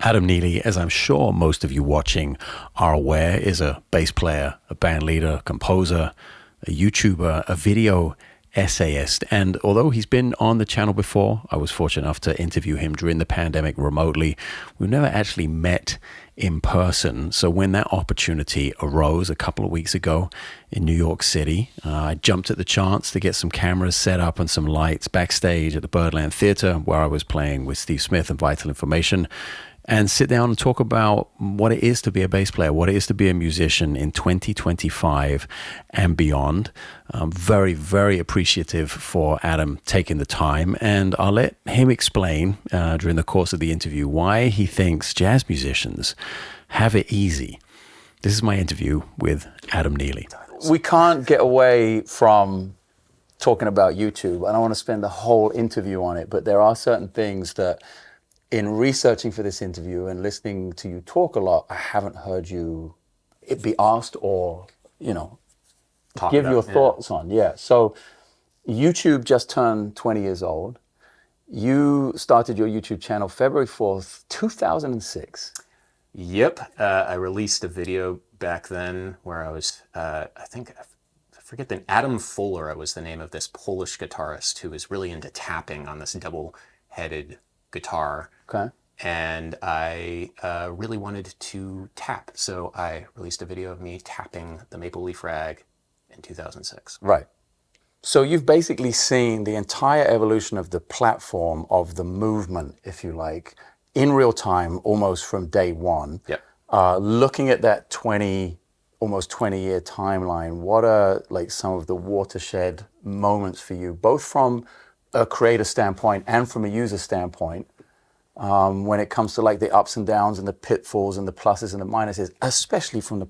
Adam Neely, as I'm sure most of you watching are aware, is a bass player, a band leader, composer, a YouTuber, a video essayist. And although he's been on the channel before, I was fortunate enough to interview him during the pandemic remotely. We've never actually met in person. So when that opportunity arose a couple of weeks ago in New York City, I jumped at the chance to get some cameras set up and some lights backstage at the Birdland Theater, where I was playing with Steve Smith and Vital Information, and sit down and talk about what it is to be a bass player, what it is to be a musician in 2025 and beyond. I'm very, very appreciative for Adam taking the time, and I'll let him explain during the course of the interview why he thinks jazz musicians have it easy. This is my interview with Adam Neely. We can't get away from talking about YouTube. I don't want to spend the whole interview on it, but there are certain things that in researching for this interview and listening to you talk a lot, I haven't heard you be asked or, give your thoughts on. Yeah. So YouTube just turned 20 years old. You started your YouTube channel February 4th, 2006. Yep. I released a video back then where I was, I forget the Adam Fuller was the name of this Polish guitarist who was really into tapping on this double-headed guitar. Okay. And I really wanted to tap. So I released a video of me tapping the Maple Leaf Rag in 2006. Right. So you've basically seen the entire evolution of the platform, of the movement, if you like, in real time, almost from day one. Yep. Looking at that almost 20-year timeline, what are like some of the watershed moments for you, both from a creator standpoint and from a user standpoint, when it comes to like the ups and downs and the pitfalls and the pluses and the minuses, especially from the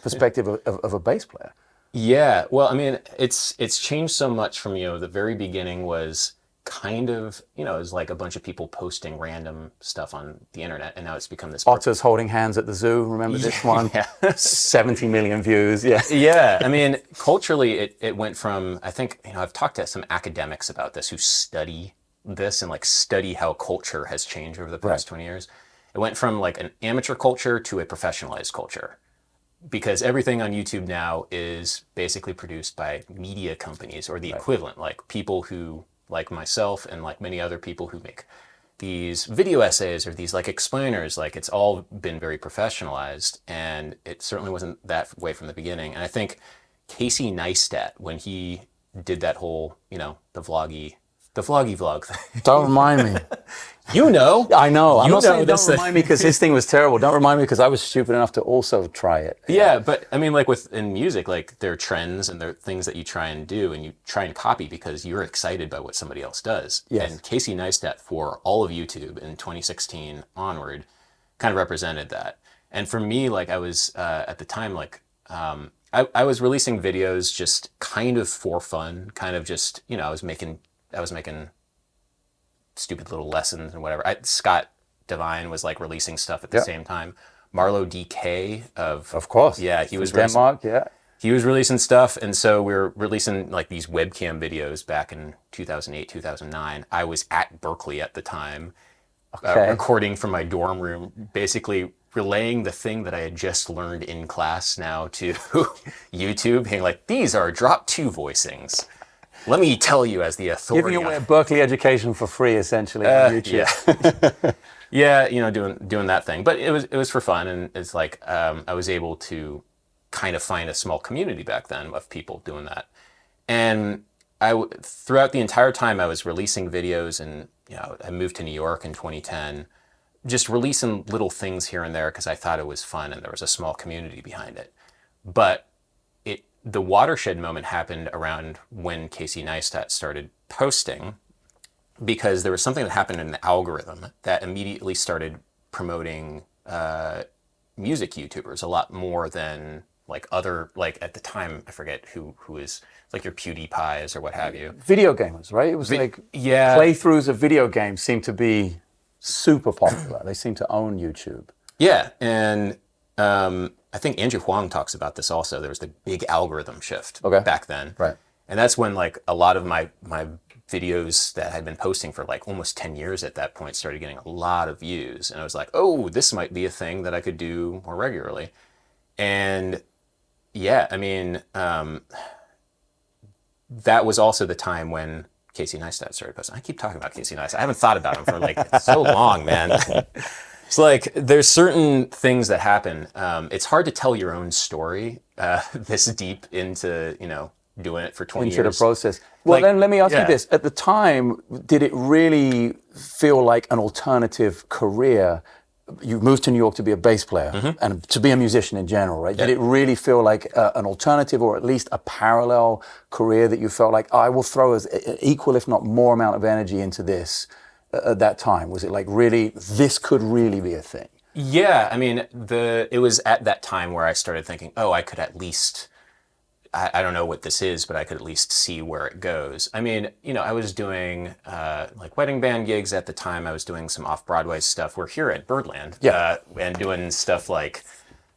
perspective of a bass player? Yeah, well, I mean, it's changed so much from, the very beginning was kind of, it was like a bunch of people posting random stuff on the internet, and now it's become this... Otters holding hands at the zoo, remember this one? Yeah. 70 million views, yeah. Yeah, I mean, culturally, it went from, I think, I've talked to some academics about this who study this and like study how culture has changed over the past 20 years. It went from like an amateur culture to a professionalized culture, because everything on YouTube now is basically produced by media companies or the equivalent, like people who, like myself and like many other people who make these video essays or these like explainers, like it's all been very professionalized, and it certainly wasn't that way from the beginning. And I think Casey Neistat, when he did that whole, the vloggy vlog thing. Don't remind me. I know. I'm not saying don't remind me because his thing was terrible. Don't remind me because I was stupid enough to also try it. Yeah, but I mean, like in music, like there are trends and there are things that you try and do and you try and copy because you're excited by what somebody else does. Yes. And Casey Neistat for all of YouTube in 2016 onward kind of represented that. And for me, like I was at the time, like I was releasing videos just kind of for fun, kind of just, I was making stupid little lessons and whatever. Scott Devine was like releasing stuff at the same time. Marlo DK of course. Yeah, he was Denmark, he was releasing stuff, and so we were releasing like these webcam videos back in 2008, 2009. I was at Berkeley at the time, recording from my dorm room, basically relaying the thing that I had just learned in class now to YouTube, being like, these are drop 2 voicings. Let me tell you as the authority. Giving away a Berkeley education for free, essentially, on YouTube. Yeah. Yeah, doing that thing. But it was for fun, and it's like I was able to kind of find a small community back then of people doing that. And throughout the entire time I was releasing videos, and I moved to New York in 2010, just releasing little things here and there because I thought it was fun and there was a small community behind it. But the watershed moment happened around when Casey Neistat started posting, because there was something that happened in the algorithm that immediately started promoting music YouTubers a lot more than like other, like at the time, I forget who is like your PewDiePies or what have you. Video gamers, right? It was playthroughs of video games seemed to be super popular. They seem to own YouTube. Yeah, and I think Andrew Huang talks about this also. There was the big algorithm shift back then. Right. And that's when like a lot of my videos that I'd been posting for like almost 10 years at that point started getting a lot of views. And I was like, oh, this might be a thing that I could do more regularly. And yeah, I mean, that was also the time when Casey Neistat started posting. I keep talking about Casey Neistat. I haven't thought about him for like so long, man. It's like there's certain things that happen. It's hard to tell your own story this deep into, doing it for 20 years. Into the process. Well, then let me ask you this. At the time, did it really feel like an alternative career? You moved to New York to be a bass player and to be a musician in general, right? Did it really feel like an alternative or at least a parallel career that you felt like, I will throw as equal, if not more amount of energy into this at that time? Was it like really, this could really be a thing? Yeah, I mean, it was at that time where I started thinking, oh, I could at least, I don't know what this is, but I could at least see where it goes. I mean, I was doing like wedding band gigs at the time. I was doing some off-Broadway stuff. We're here at Birdland and doing stuff like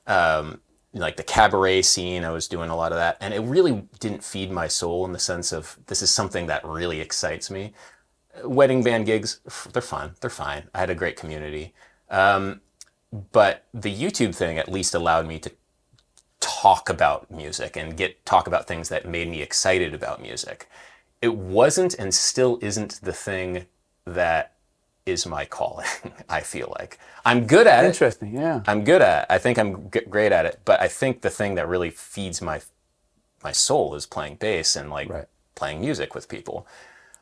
the cabaret scene. I was doing a lot of that. And it really didn't feed my soul in the sense of this is something that really excites me. Wedding band gigs, they're fun. They're fine. I had a great community. But the YouTube thing at least allowed me to talk about music and talk about things that made me excited about music. It wasn't and still isn't the thing that is my calling, I feel like. I'm good at it. Interesting, yeah. I'm good at it. I think I'm great at it. But I think the thing that really feeds my soul is playing bass and playing music with people.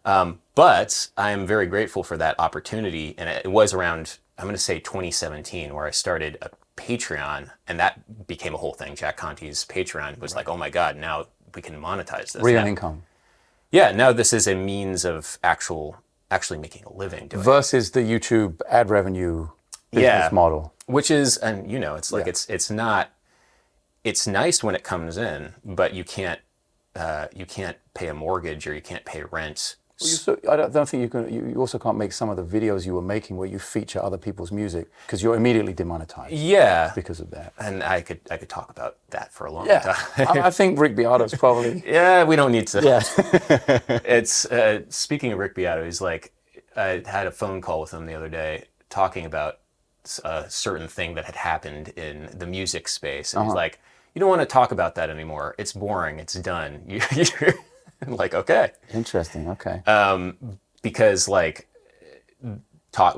But I'm very grateful for that opportunity. And it was around, I'm going to say 2017, where I started a Patreon, and that became a whole thing. Jack Conte's Patreon was like, oh my God, now we can monetize this. Real income. Yeah, now this is a means of actually making a living doing versus the YouTube ad revenue business model. Which is, and it's like, it's not, it's nice when it comes in, but you can't pay a mortgage or you can't pay rent. I don't think you can. You also can't make some of the videos you were making where you feature other people's music because you're immediately demonetized. Yeah, because of that. And I could talk about that for a long time. I think Rick Beato's probably. Yeah, we don't need to. Yeah. It's speaking of Rick Beato, he's like, I had a phone call with him the other day talking about a certain thing that had happened in the music space, and he's like, you don't want to talk about that anymore. It's boring. It's done. You're like, okay. Interesting. Okay. Because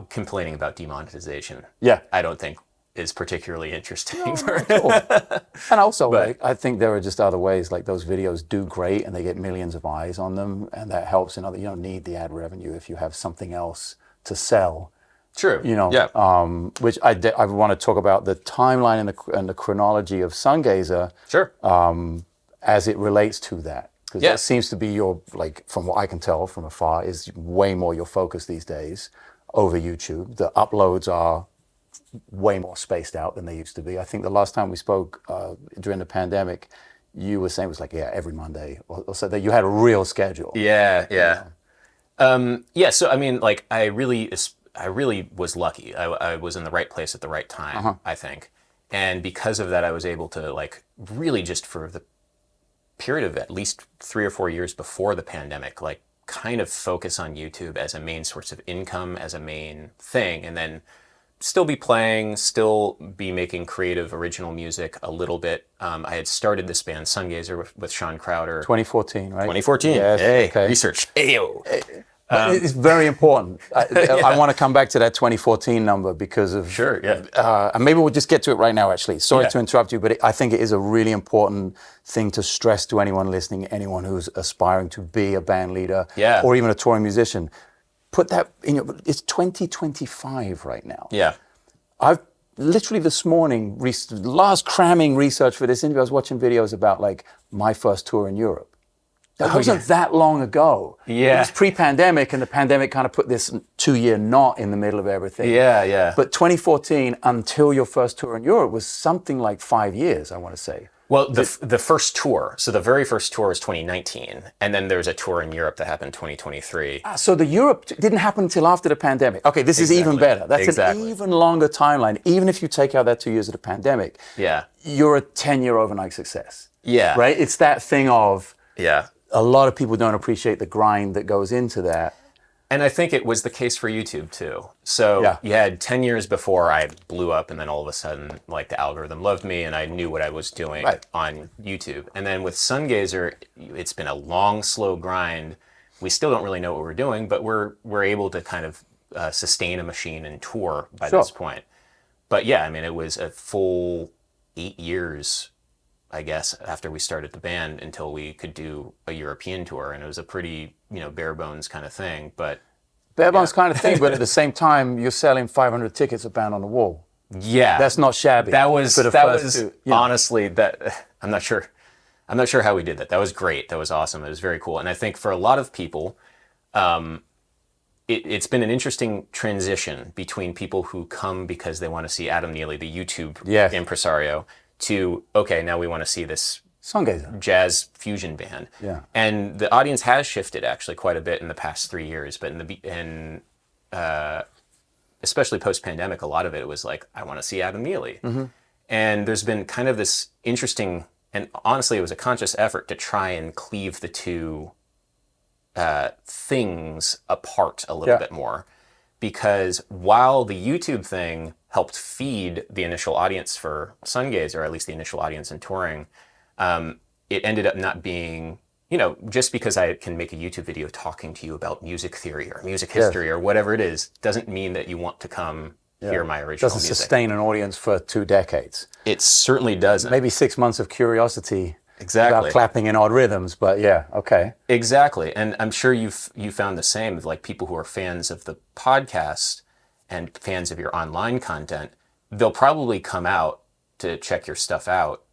complaining about demonetization. Yeah. I don't think is particularly interesting. And also, I think there are just other ways. Like those videos do great, and they get millions of eyes on them, and that helps. You don't need the ad revenue if you have something else to sell. True. Which I want to talk about the timeline and the chronology of Sungazer. Sure. As it relates to that. Because that seems to be your, from what I can tell from afar, is way more your focus these days over YouTube. The uploads are way more spaced out than they used to be. I think the last time we spoke during the pandemic, you were saying it was every Monday or so, that you had a real schedule. Yeah. So I mean, I really was lucky. I was in the right place at the right time, I think. And because of that, I was able to really just for the period of at least 3 or 4 years before the pandemic, kind of focus on YouTube as a main source of income, as a main thing, and then still be playing, still be making creative, original music a little bit. I had started this band Sungazer with Sean Crowder. 2014, right? 2014. Yes, hey, okay. Research. Ayo. But it's very important. I want to come back to that 2014 number because of... Sure, yeah. And maybe we'll just get to it right now, actually. Sorry to interrupt you, but I think it is a really important thing to stress to anyone listening, anyone who's aspiring to be a band leader or even a touring musician. Put that in your... It's 2025 right now. Yeah. I've literally this morning, last cramming research for this interview, I was watching videos about my first tour in Europe. That wasn't that long ago. Yeah. It was pre-pandemic, and the pandemic kind of put this 2-year knot in the middle of everything. Yeah. But 2014, until your first tour in Europe, was something like 5 years, I want to say. Well, the first tour, so the very first tour was 2019, and then there's a tour in Europe that happened 2023. So the Europe didn't happen until after the pandemic. Okay, this is even better. That's an even longer timeline. Even if you take out that 2 years of the pandemic, you're a 10-year overnight success. Yeah. Right? It's that thing of... Yeah. a lot of people don't appreciate the grind that goes into that. And I think it was the case for YouTube too. So you had 10 years before I blew up, and then all of a sudden, like, the algorithm loved me and I knew what I was doing on YouTube. And then with Sungazer, it's been a long, slow grind. We still don't really know what we're doing, but we're able to kind of sustain a machine and tour by this point. But yeah, I mean, it was a full 8 years, I guess, after we started the band until we could do a European tour. And it was a pretty, bare bones kind of thing. But bare bones kind of thing, but at the same time, you're selling 500 tickets a band on the wall. Yeah. That's not shabby. That was honestly, that I'm not sure how we did that. That was great. That was awesome. It was very cool. And I think for a lot of people, it's been an interesting transition between people who come because they want to see Adam Neely, the YouTube impresario, to, okay, now we want to see this Sungazer jazz fusion band. Yeah. And the audience has shifted actually quite a bit in the past 3 years, but especially post-pandemic, a lot of it was like, I want to see Adam Neely. Mm-hmm. And there's been kind of this interesting, and honestly, it was a conscious effort to try and cleave the two things apart a little bit more, because while the YouTube thing helped feed the initial audience for Sungazer, or at least the initial audience in touring, it ended up not being, just because I can make a YouTube video talking to you about music theory or music history or whatever it is, doesn't mean that you want to come hear my original music. Doesn't sustain an audience for 2 decades. It certainly doesn't. Maybe 6 months of curiosity. Exactly. About clapping in odd rhythms, but okay. Exactly. And I'm sure you found the same of, like, people who are fans of the podcast and fans of your online content. They'll probably come out to check your stuff out,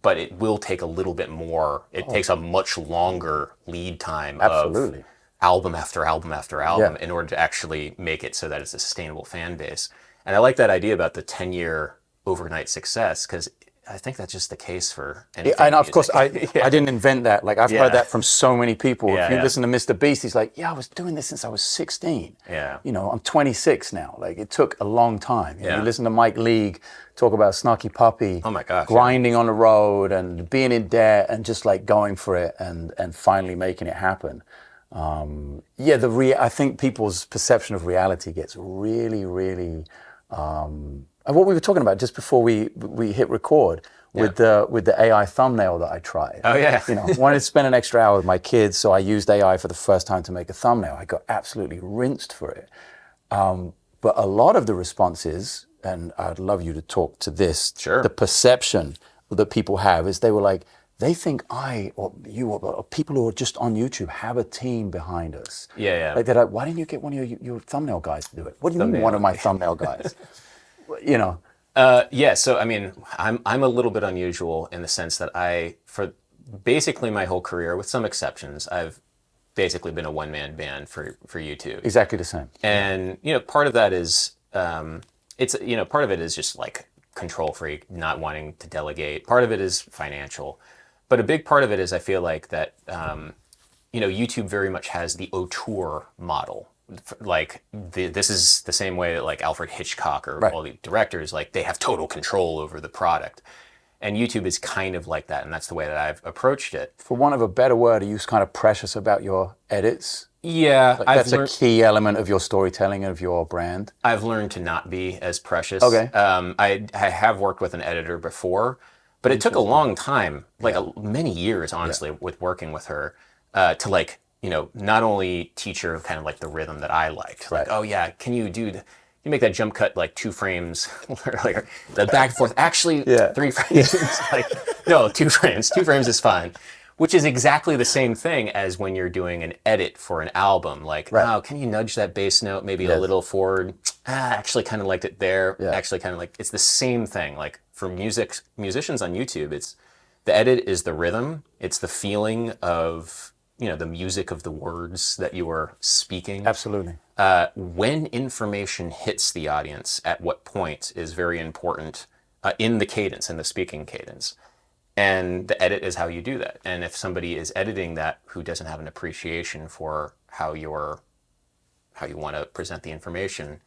but it will take a little bit more. It takes a much longer lead time of album after album after album in order to actually make it so that it's a sustainable fan base. And I like that idea about the 10-year overnight success, because I think that's just the case for anything. I know, of course, I didn't invent that. Like, I've heard that from so many people. If you listen to Mr. Beast, he's like, I was doing this since I was 16. Yeah. I'm 26 now. Like, it took a long time. You listen to Mike League talk about Snarky Puppy. Oh my gosh. Grinding on the road and being in debt and just, like, going for it and finally making it happen. I think people's perception of reality gets really, really... And what we were talking about just before we hit record with the AI thumbnail that I tried. Oh yeah. Wanted to spend an extra hour with my kids, so I used AI for the first time to make a thumbnail. I got absolutely rinsed for it. But a lot of the responses, and I'd love you to talk to this, the perception that people have is they were like, they think I or you or people who are just on YouTube have a team behind us. Yeah. Like, they're like, why didn't you get one of your thumbnail guys to do it? What do you mean one of my thumbnail guys? So I mean, I'm a little bit unusual in the sense that for basically my whole career, with some exceptions, I've basically been a one-man band for YouTube. Exactly the same. And part of that is part of it is just like control freak, not wanting to delegate. Part of it is financial, but a big part of it is I feel like that YouTube very much has the auteur model. Like, this is the same way that, like, Alfred Hitchcock or all the directors, like, they have total control over the product. And YouTube is kind of like that, and that's the way that I've approached it. For want of a better word, are you kind of precious about your edits? Yeah. Like, that's a key element of your storytelling and of your brand? I've learned to not be as precious. Okay. I have worked with an editor before, but it took a long time, like many years, honestly, with working with her, to, like, not only teach her kind of like the rhythm that I liked. Like, oh yeah, can you make that jump cut like 2 frames, like the back and forth, actually 3 frames. Like, no, 2 frames. 2 frames is fine. Which is exactly the same thing as when you're doing an edit for an album. Like, oh, can you nudge that bass note maybe a little forward? Actually kind of liked it there. Actually kind of like, it's the same thing. Like, for musicians on YouTube, the edit is the rhythm. It's the feeling of the music of the words that you are speaking. Absolutely. When information hits the audience, at what point is very important in the cadence, in the speaking cadence. And the edit is how you do that. And if somebody is editing that who doesn't have an appreciation for how you want to present the information,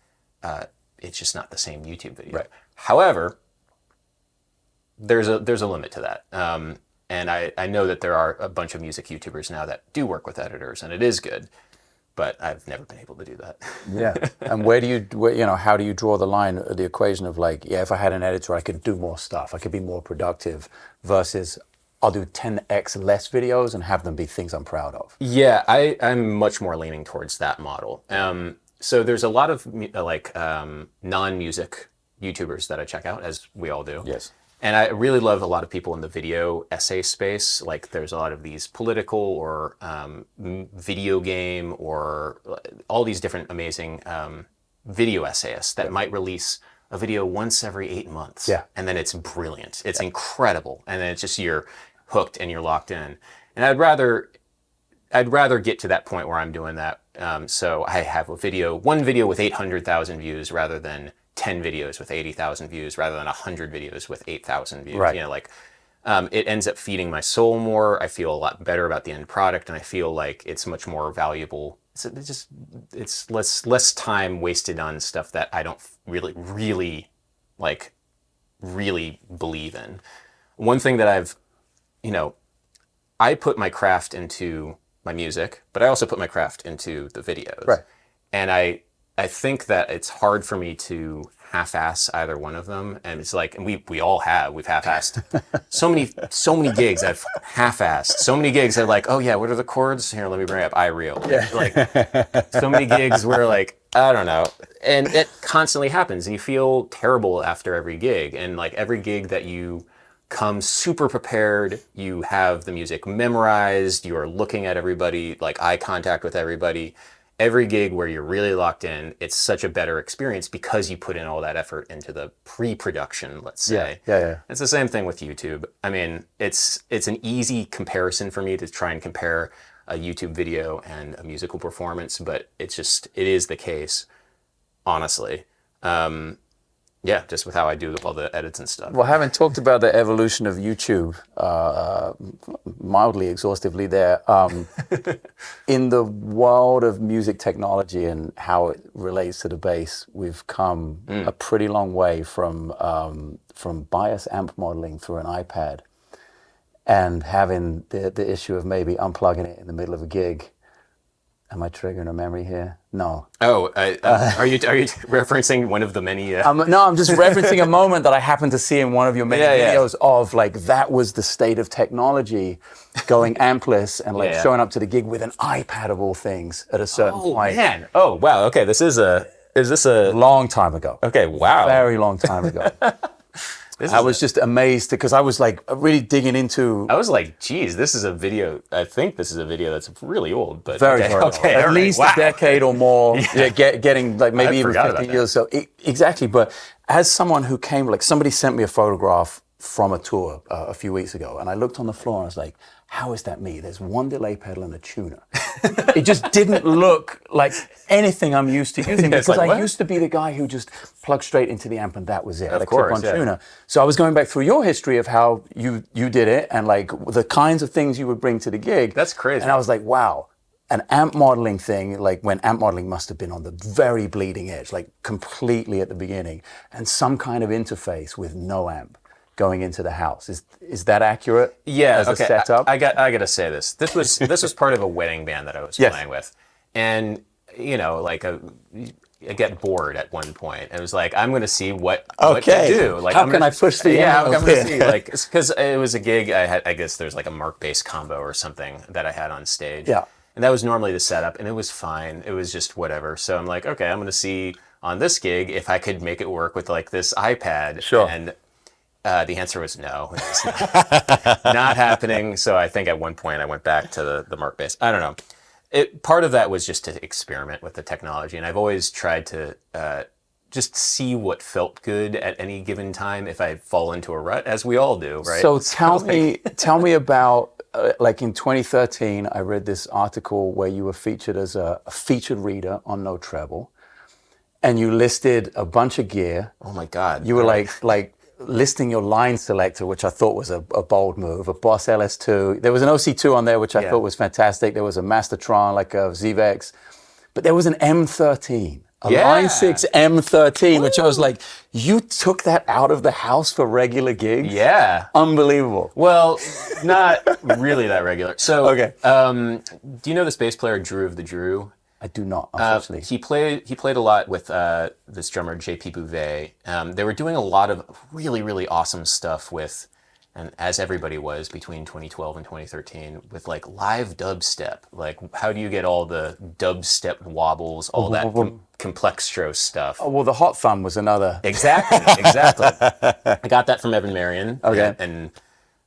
it's just not the same YouTube video. Right. However, there's a limit to that. And I know that there are a bunch of music YouTubers now that do work with editors, and it is good. But I've never been able to do that. Yeah. And where, how do you draw the line, the equation of like, yeah, if I had an editor, I could do more stuff. I could be more productive versus I'll do 10x less videos and have them be things I'm proud of. Yeah, I'm much more leaning towards that model. So there's a lot of non-music YouTubers that I check out, as we all do. Yes. And I really love a lot of people in the video essay space. Like there's a lot of these political or video game or all these different amazing video essayists that might release a video once every 8 months. Yeah. And then it's brilliant. It's incredible. And then it's just you're hooked and you're locked in. And I'd rather get to that point where I'm doing that. So I have one video with 800,000 views rather than 10 videos with 80,000 views rather than 100 videos with 8,000 views. Right. It ends up feeding my soul more. I feel a lot better about the end product, and I feel like it's much more valuable. It's less time wasted on stuff that I don't really believe in. One thing that I put my craft into my music, but I also put my craft into the videos. Right. And I think that it's hard for me to half-ass either one of them. And it's like, and we've half-assed so many gigs I've half-assed. So many gigs that like, oh yeah, what are the chords? Here, let me bring up iReal. Yeah. Like so many gigs where like, I don't know. And it constantly happens and you feel terrible after every gig. And like every gig that you come super prepared, you have the music memorized, you're looking at everybody, like eye contact with everybody. Every gig where you're really locked in, it's such a better experience because you put in all that effort into the pre-production, let's say. Yeah. It's the same thing with YouTube. I mean, it's an easy comparison for me to try and compare a YouTube video and a musical performance, but it is the case, honestly. Yeah, just with how I do all the edits and stuff. Well, having talked about the evolution of YouTube mildly exhaustively there, in the world of music technology and how it relates to the bass, we've come a pretty long way from bias amp modeling through an iPad and having the issue of maybe unplugging it in the middle of a gig. Am I triggering a memory here? No. Oh, are you referencing one of the many? No, I'm just referencing a moment that I happened to see in one of your many videos of like that was the state of technology, going ampless and like showing up to the gig with an iPad of all things at a certain point. Oh man! Oh wow! Okay, is this a long time ago? Okay, wow! Very long time ago. I was just amazed because I was like really digging into. I was like, geez, this is a video. I think this is a video that's really old, but very old. At least a decade or more. Getting like maybe even 15 years. So exactly. But as someone who came, like somebody sent me a photograph from a tour a few weeks ago, and I looked on the floor and I was like, how is that me? There's one delay pedal and a tuner. It just didn't look like anything I'm used to using because I used to be the guy who just plugged straight into the amp and that was it. Of course, tuner. So I was going back through your history of how you did it and like the kinds of things you would bring to the gig. That's crazy. And I was like, wow, an amp modeling thing, like when amp modeling must have been on the very bleeding edge, like completely at the beginning, and some kind of interface with no amp going into the house. Is that accurate? Yeah. As a setup? I got to say this. This was part of a wedding band that I was playing with, and like I get bored at one point. It was like I'm going to see what to do. Like how can I push the I'm going to see like because it was a gig I had. I guess there's like a Mark bass combo or something that I had on stage. Yeah. And that was normally the setup, and it was fine. It was just whatever. So I'm like, okay, I'm going to see on this gig if I could make it work with like this iPad. Sure. And the answer was no. It's not happening. So I think at one point I went back to the Mark bass. I don't know. Part of that was just to experiment with the technology, and I've always tried to just see what felt good at any given time if I fall into a rut, as we all do, right? So tell me about like in 2013, I read this article where you were featured as a featured reader on No Treble, and you listed a bunch of gear. Oh my God! You were like listing your line selector, which I thought was a bold move, a Boss LS2. There was an OC2 on there, which I thought was fantastic. There was a Mastertron, like a ZVEX. But there was an M13. A Line 6 M13, which I was like, you took that out of the house for regular gigs? Yeah. Unbelievable. Well, not really that regular. So, Okay. Do you know this bass player Drew of the Drew? I do not, unfortunately. He played a lot with this drummer JP Bouvet. They were doing a lot of really, really awesome stuff with, and as everybody was between 2012 and 2013, with like live dubstep. Like, how do you get all the dubstep wobbles, all that complextro stuff? Oh, well, the Hot Thumb was another. Exactly. I got that from Evan Marion. Okay.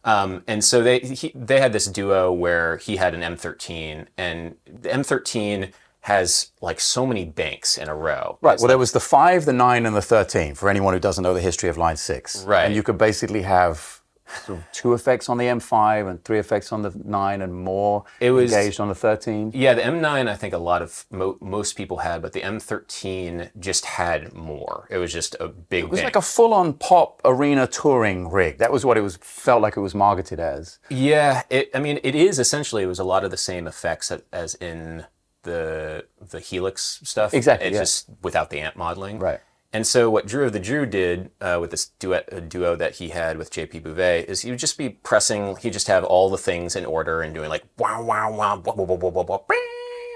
And so they had this duo where he had an M13, and the M13 has like so many banks in a row. Right. Well, there was the 5, the 9, and the 13, for anyone who doesn't know the history of Line 6. Right. And you could basically have sort of 2 effects on the M5 and 3 effects on the 9 and more engaged on the 13. Yeah, the M9 I think a lot of most people had, but the M13 just had more. It was just a big. It was like a full-on pop arena touring rig. That was what it felt like it was marketed as. Yeah, it is essentially. It was a lot of the same effects as in the Helix stuff. Exactly. It's just without the amp modeling. Right. And so what Drew of the Drew did with this duo that he had with JP Bouvet is he would just be pressing, he'd just have all the things in order and doing like wow, wow, wow, wah, wah, wah, wah, wah,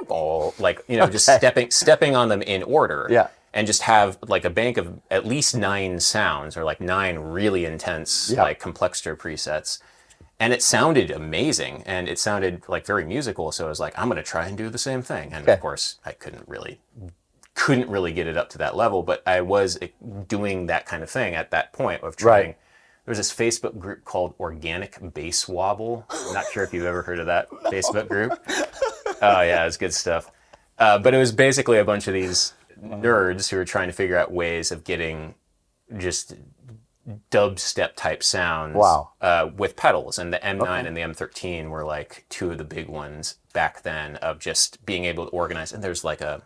wah, like, you know, just stepping on them in order. Yeah. And just have like a bank of at least 9 sounds or like 9 really intense like complexer presets. And it sounded amazing and it sounded like very musical. So I was like, I'm going to try and do the same thing. And of course I couldn't really get it up to that level, but I was doing that kind of thing at that point of trying. Right. There was this Facebook group called Organic Bass Wobble. I'm not sure if you've ever heard of that Facebook group. Oh yeah, it's good stuff. But it was basically a bunch of these nerds who were trying to figure out ways of getting just dubstep type sounds with pedals. And the M9 and the M13 were like 2 of the big ones back then of just being able to organize. And there's like a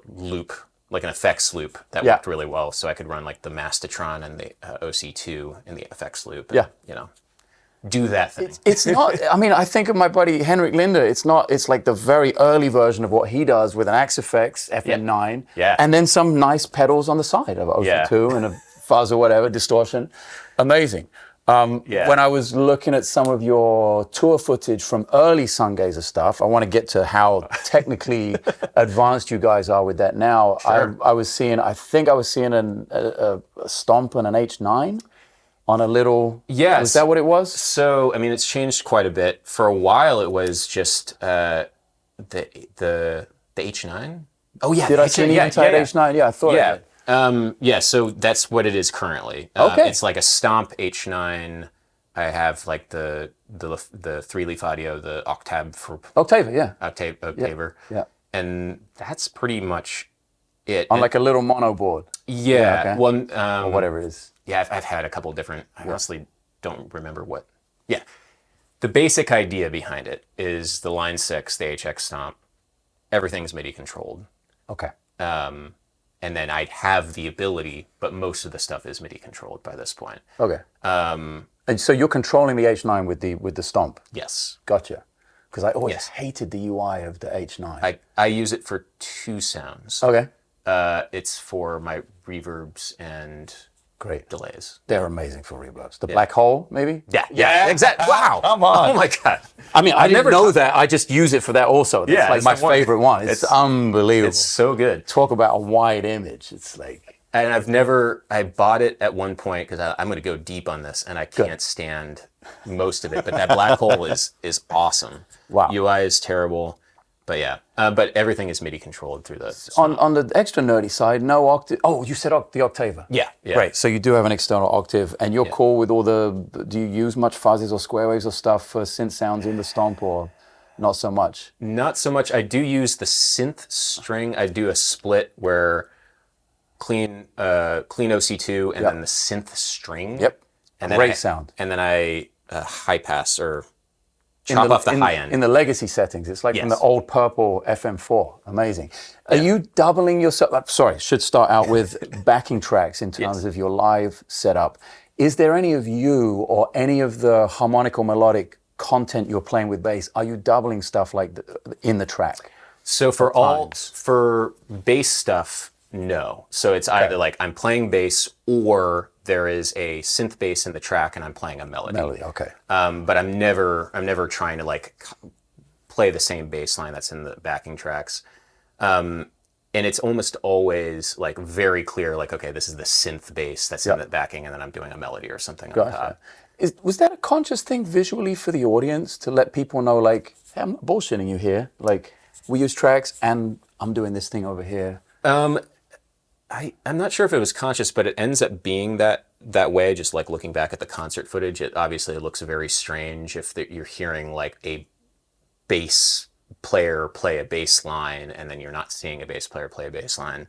loop, like an effects loop that worked really well. So I could run like the Mastotron and the OC2 in the effects loop. And, you know, do that thing. It's not, I mean, I think of my buddy Henrik Linder. It's like the very early version of what he does with an Axe Effects FM9. Yeah. And then some nice pedals on the side of OC2 and a fuzz or whatever, distortion. Amazing. When I was looking at some of your tour footage from early Sungazer stuff, I want to get to how technically advanced you guys are with that now. Sure. I think I was seeing a Stomp and an H9 on a little. Yes. Was that what it was? So, I mean, it's changed quite a bit. For a while, it was just the H9. Oh yeah. Did I see an inside H9? Yeah, I thought. Yeah. So that's what it is currently. Okay. It's like a Stomp H9. I have like the 3-leaf audio, the Octaver for Octaver. Yeah. And that's pretty much it. On like a little mono board. Yeah. Okay. Or whatever it is. Yeah, I've had a couple different. I honestly don't remember what. Yeah. The basic idea behind it is the Line 6, the HX Stomp. Everything's MIDI controlled. Okay. And then I'd have the ability, but most of the stuff is MIDI controlled by this point. Okay. And so you're controlling the H9 with the Stomp? Yes. Gotcha. Because I always hated the UI of the H9. I use it for 2 sounds. Okay. It's for my reverbs and delays. They're amazing for reverbs. The black hole, maybe? Yeah, exactly. Wow. Come on. Oh my God. I mean, I didn't know that. I just use it for that also. It's like it's my favorite one. It's unbelievable. It's so good. Talk about a wide image. It's like... And I bought it at one point because I'm going to go deep on this and I can't stand most of it. But that black hole is awesome. Wow. UI is terrible. But yeah, but everything is MIDI controlled through the... On the extra nerdy side, no octave. Oh, you said the Octaver. Yeah. Great. So you do have an external octave, and you're cool with all the... Do you use much fuzzes or square waves or stuff for synth sounds in the Stomp, or not so much? Not so much. I do use the synth string. I do a split where clean OC2 and then the synth string. Yep. And Great sound. And then I high pass or... chop off the high end. In the legacy settings. It's like from the old purple FM4. Amazing. Are you doubling yourself? Sorry, should start out with backing tracks in terms of your live setup. Is there any of you or any of the harmonic or melodic content you're playing with bass, are you doubling stuff like in the track? So for bass stuff, no. So it's either like I'm playing bass or there is a synth bass in the track and I'm playing a melody. Okay. But I'm never trying to like play the same bass line that's in the backing tracks. And it's almost always like very clear, like, okay, this is the synth bass that's in the backing, and then I'm doing a melody or something on top. Was that a conscious thing visually for the audience to let people know, like, hey, I'm not bullshitting you here. Like, we use tracks and I'm doing this thing over here. I'm not sure if it was conscious, but it ends up being that way. Just like looking back at the concert footage, it obviously looks very strange if you're hearing like a bass player play a bass line and then you're not seeing a bass player play a bass line.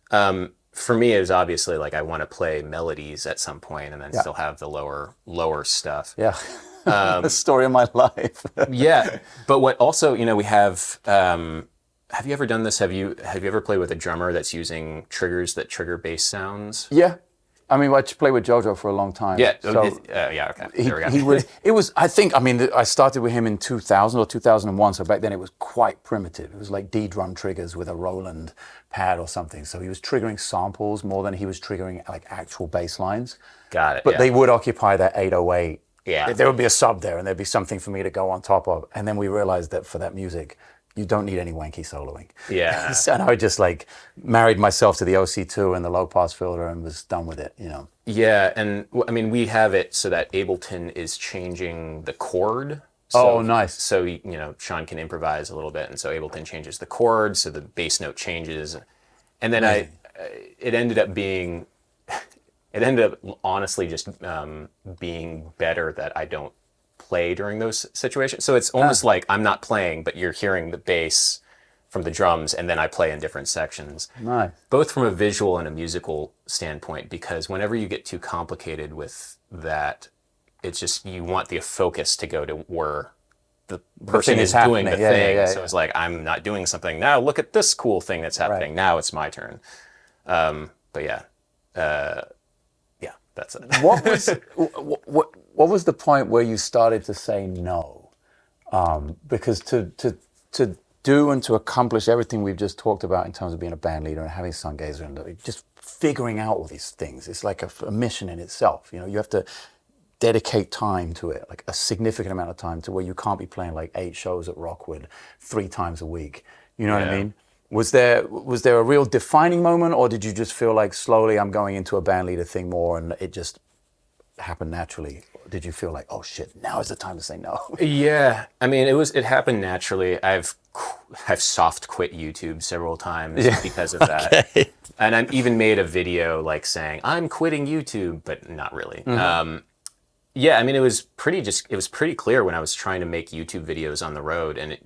For me, it was obviously like I want to play melodies at some point and then still have the lower stuff. Yeah. The story of my life. Yeah. But what also, we have you ever done this? Have you ever played with a drummer that's using triggers that trigger bass sounds? Yeah. I mean, I played with JoJo for a long time. Yeah. So Okay. I started with him in 2000 or 2001. So back then it was quite primitive. It was like D drum triggers with a Roland pad or something. So he was triggering samples more than he was triggering like actual bass lines. Got it. But they would occupy that 808. Yeah. There would be a sub there and there'd be something for me to go on top of. And then we realized that for that music, you don't need any wanky soloing. Yeah. And I just like married myself to the OC2 and the low pass filter and was done with it, Yeah, and I mean, we have it so that Ableton is changing the chord. So, nice. So, Sean can improvise a little bit, and so Ableton changes the chord, so the bass note changes. And then it ended up honestly just being better that I don't play during those situations. So it's almost like I'm not playing, but you're hearing the bass from the drums, and then I play in different sections. Nice. Both from a visual and a musical standpoint, because whenever you get too complicated with that, it's just you want the focus to go to where the person is doing the thing. Yeah. So it's like, I'm not doing something. Now look at this cool thing that's happening. Right. Now it's my turn. But yeah. That's it. What was the point where you started to say no? Because to do and to accomplish everything we've just talked about in terms of being a band leader and having Sungazer and just figuring out all these things, it's like a mission in itself. You have to dedicate time to it, like a significant amount of time, to where you can't be playing like 8 shows at Rockwood 3 times a week. You know what I mean? Was there a real defining moment, or did you just feel like slowly I'm going into a band leader thing more and it just happened naturally? Or did you feel like, oh shit, now is the time to say no? Yeah, I mean, it happened naturally. I've soft quit YouTube several times because of that. And I've even made a video like saying I'm quitting YouTube, but not really. Mm-hmm. Yeah, I mean, it was pretty clear when I was trying to make YouTube videos on the road, and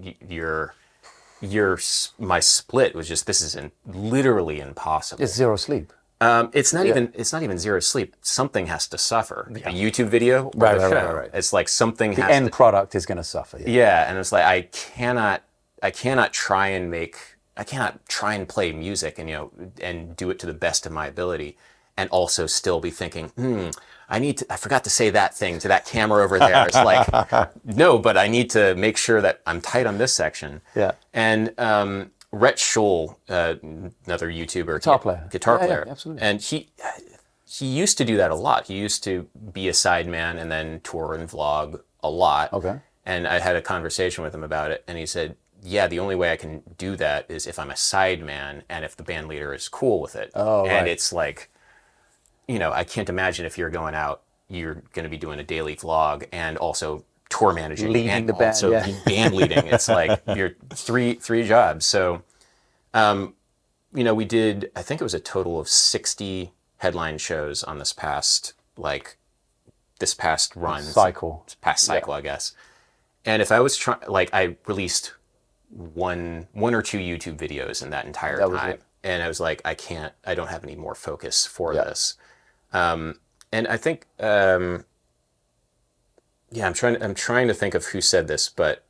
my split was just, this is literally impossible. It's zero sleep. It's not even zero sleep. Something has to suffer. A YouTube video, or the show. Right. It's like something the end product is going to suffer. Yeah, and it's like I cannot try and play music and do it to the best of my ability, and also still be thinking, I forgot to say that thing to that camera over there. It's like, no, but I need to make sure that I'm tight on this section. Yeah. And Rhett Scholl, another YouTuber, guitar player, absolutely. and he used to do that a lot. He used to be a sideman and then tour and vlog a lot. Okay. And I had a conversation with him about it, and he said, yeah, the only way I can do that is if I'm a sideman and if the band leader is cool with it. Oh, right. And it's like, I can't imagine if you're going out, you're going to be doing a daily vlog and also tour managing, leading and the band, also band leading. It's like you're three jobs. So, we did, I think it was a total of 60 headline shows on this past run. Cycle, I guess. And if I was I released one or two YouTube videos in that entire time. And I was like, I don't have any more focus for this. And I think, I'm trying to think of who said this, but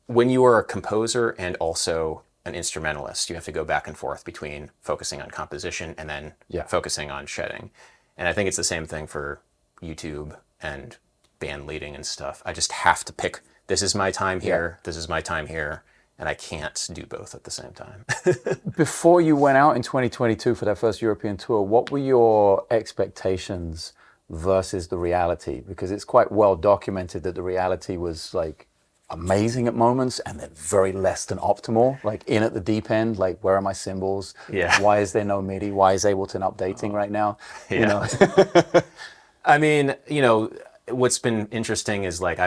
when you are a composer and also an instrumentalist, you have to go back and forth between focusing on composition and then focusing on shedding. And I think it's the same thing for YouTube and band leading and stuff. I just have to pick, this is my time here, this is my time here. and I can't do both at the same time. Before you went out in 2022 for that first European tour, what were your expectations versus the reality? Because it's quite well documented that the reality was like amazing at moments and then very less than optimal, like in at the deep end, like where are my cymbals? Yeah. Why is there no MIDI? Why is Ableton updating right now? Yeah. You know? I mean, you know, what's been interesting is like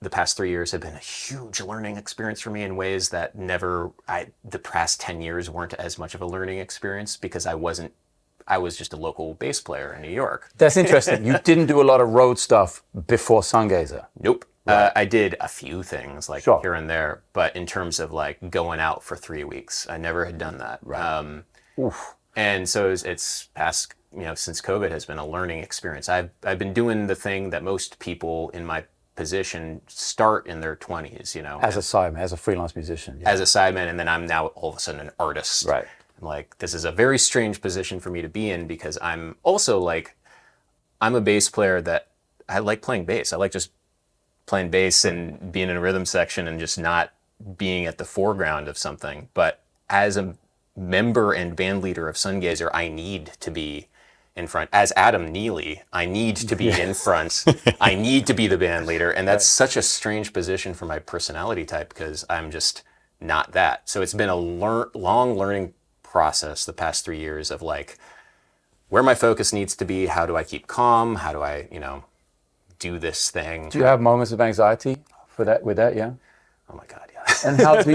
the past 3 years have been a huge learning experience for me in ways that the past 10 years weren't as much of a learning experience because I was just a local bass player in New York. That's interesting. You didn't do a lot of road stuff before Sungazer. Nope. Right. I did a few things like Sure. here and there, but in terms of like going out for 3 weeks, I never had done that. Right. And so it's past, you know, since COVID has been a learning experience. I've been doing the thing that most people in my position start in their 20s, you know. As a sideman, as a freelance musician. Yeah. As a sideman, and then I'm now all of a sudden an artist. Right. I'm like, this is a very strange position for me to be in because I'm also like, I'm a bass player that I like playing bass. I like just playing bass and being in a rhythm section and just not being at the foreground of something. But as a member and band leader of Sungazer, I need to be in front. As Adam Neely, I need to be in front. I need to be the band leader. And that's such a strange position for my personality type because I'm just not that. So it's been a long learning process the past 3 years of like where my focus needs to be. How do I keep calm? How do I, you know, do this thing? Do you have moments of anxiety with that? Yeah. Oh my God, yeah. And how do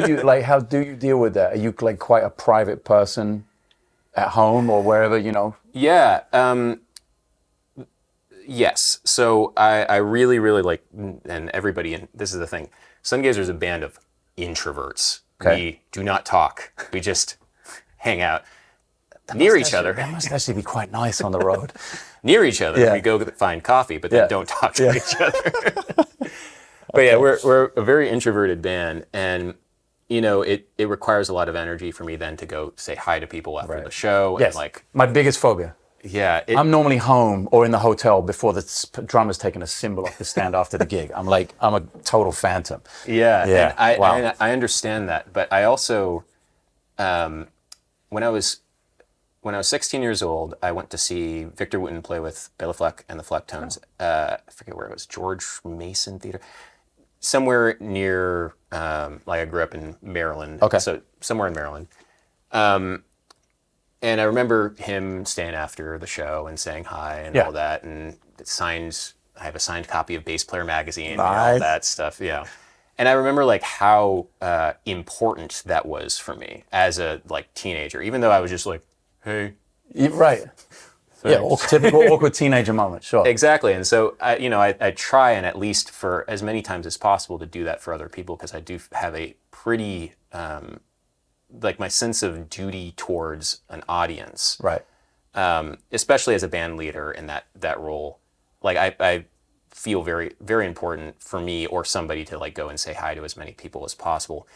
you deal with that? Are you like quite a private person at home or wherever, you know? Yeah. Yes. So I really, really like, and everybody, and this is the thing, Sungazer is a band of introverts. Okay. We do not talk. We just hang out near each other. That must actually be quite nice on the road. Near each other. Yeah. We go find coffee, but then Yeah. don't talk to each other. But yeah, we're a very introverted band, and you know, it requires a lot of energy for me then to go say hi to people after the show. Yes. And like, My biggest phobia. yeah, I'm normally home or in the hotel before the drummer's taking a cymbal off the stand after the gig. I'm a total phantom. yeah. Yeah. And I understand that, but I also, when I was 16 years old, I went to see Victor Wooten play with Bela Fleck and the Flecktones. I forget where it was, George Mason Theater, somewhere near. Like I grew up in Maryland, Okay. So somewhere in Maryland. And I remember him staying after the show and saying hi and all that, and I have a signed copy of Bass Player magazine and all that stuff. Yeah. And I remember like how important that was for me as a like teenager, even though I was just like, hey. Right. Yeah, typical awkward teenager moment, sure. Exactly. And so I try and at least for as many times as possible to do that for other people because I do have a pretty like my sense of duty towards an audience. Right. Especially as a band leader in that role. Like I feel very, very important for me or somebody to like go and say hi to as many people as possible.